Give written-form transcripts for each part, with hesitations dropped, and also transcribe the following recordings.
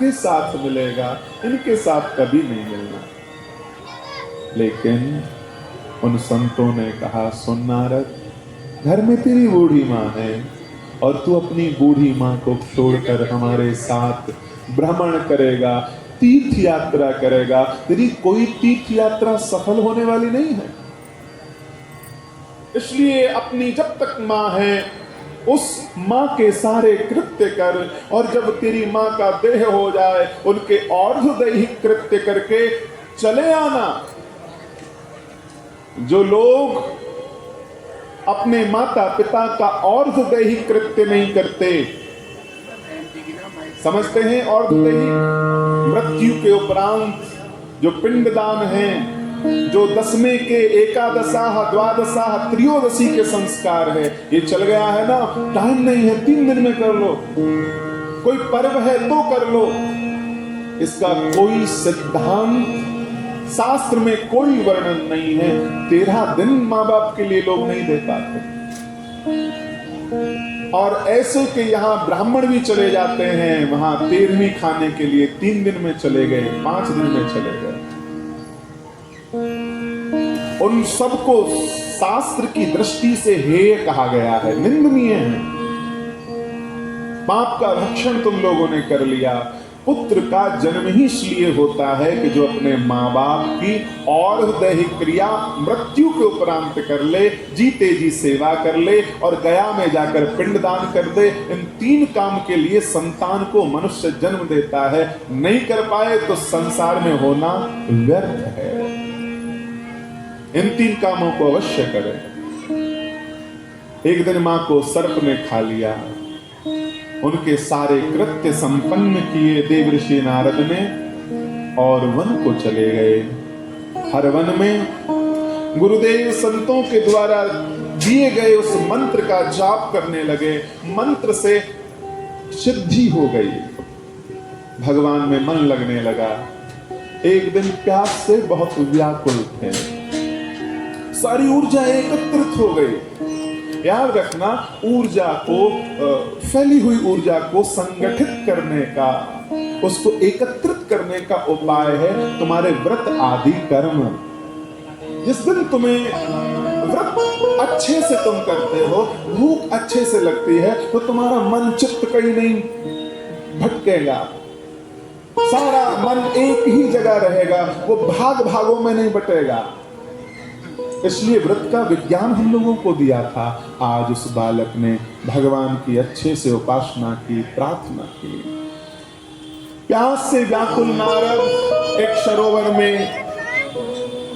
के साथ मिलेगा, इनके साथ कभी नहीं मिलना। लेकिन उन संतों ने कहा, सुन नारद, घर में तेरी बूढ़ी माँ है और तू अपनी बूढ़ी माँ को छोड़कर हमारे साथ भ्रमण करेगा, तीर्थ यात्रा करेगा। तेरी कोई तीर्थ यात्रा सफल होने वाली नहीं है। इसलिए अपनी जब तक माँ है उस माँ के सारे कृत्य कर, और जब तेरी माँ का देह हो जाए उनके और्ध्वदैहिक कृत्य करके चले आना। जो लोग अपने माता पिता का और्ध्वदैहिक कृत्य नहीं करते, समझते हैं और्ध्वदैहिक मृत्यु के उपरांत जो पिंडदान है, जो दसवें के एकादशाह द्वादशाह त्रयोदशी के संस्कार है, ये चल गया है ना, टाइम नहीं है, 3 दिन में कर लो, कोई पर्व है तो कर लो। इसका कोई सिद्धांत शास्त्र में कोई वर्णन नहीं है। 13 दिन माँ बाप के लिए लोग नहीं दे पाते, और ऐसे के यहाँ ब्राह्मण भी चले जाते हैं वहां 13वीं खाने के लिए, 3 दिन में चले गए, 5 दिन में चले गए। उन सबको शास्त्र की दृष्टि से हेय कहा गया है, निंदनीय है। पाप का भक्षण तुम लोगों ने कर लिया। पुत्र का जन्म ही इसलिए होता है कि जो अपने माँ बाप की और्ध्वदैहिक क्रिया मृत्यु के उपरांत कर ले, जीते जी सेवा कर ले और गया में जाकर पिंडदान कर दे। इन 3 काम के लिए संतान को मनुष्य जन्म देता है। नहीं कर पाए तो संसार में होना व्यर्थ है। इन 3 कामों को अवश्य करें। एक दिन मां को सर्प ने खा लिया, उनके सारे कृत्य संपन्न किए देवर्षि नारद ने और वन को चले गए। हर वन में गुरुदेव संतों के द्वारा दिए गए उस मंत्र का जाप करने लगे। मंत्र से सिद्धि हो गई, भगवान में मन लगने लगा। एक दिन प्यास से बहुत व्याकुल थे, सारी ऊर्जा एकत्रित हो गई। याद रखना, ऊर्जा को, फैली हुई ऊर्जा को संगठित करने का, उसको एकत्रित करने का उपाय है तुम्हारे व्रत आदि कर्म। जिस दिन तुम्हें व्रत अच्छे से तुम करते हो, भूख अच्छे से लगती है, तो तुम्हारा मन चित्त कहीं नहीं भटकेगा, सारा मन एक ही जगह रहेगा, वो भाग भागों में नहीं बटेगा। इसलिए व्रत का विज्ञान हम लोगों को दिया था। आज उस बालक ने भगवान की अच्छे से उपासना की, प्रार्थना की। प्यास से व्याकुल नारद एक सरोवर में,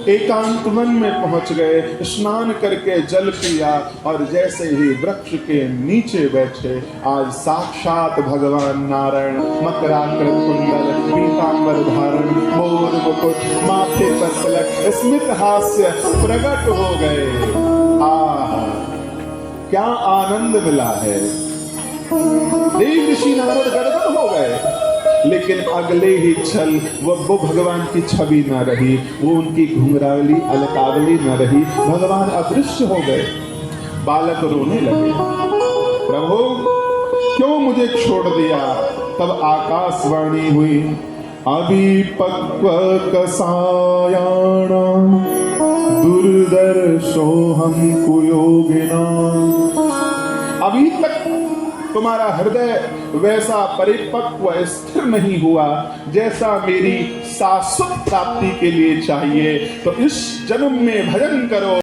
एकांत वन में पहुंच गए। स्नान करके जल पिया और जैसे ही वृक्ष के नीचे बैठे, आज साक्षात भगवान नारायण मकराकृत कुंडल, पीतांबर धारण, मोर मुकुट, माथे पर तिलक, स्मित हास्य प्रकट हो गए। आहा, क्या आनंद मिला है। देवर्षि नारद गदगद हो गए। लेकिन अगले ही क्षण वो भगवान की छवि न रही, वो उनकी घुंघरावली अलकावली न रही, भगवान अदृश्य हो गए। बालक रोने लगे, प्रभु क्यों मुझे छोड़ दिया। तब आकाशवाणी हुई, अभी पक्व कसायाणा दुर्दर्शो हम कुयोगिना। अभी तक तुम्हारा हृदय वैसा परिपक्व स्थिर नहीं हुआ जैसा मेरी शाश्वत प्राप्ति के लिए चाहिए, तो इस जन्म में भजन करो।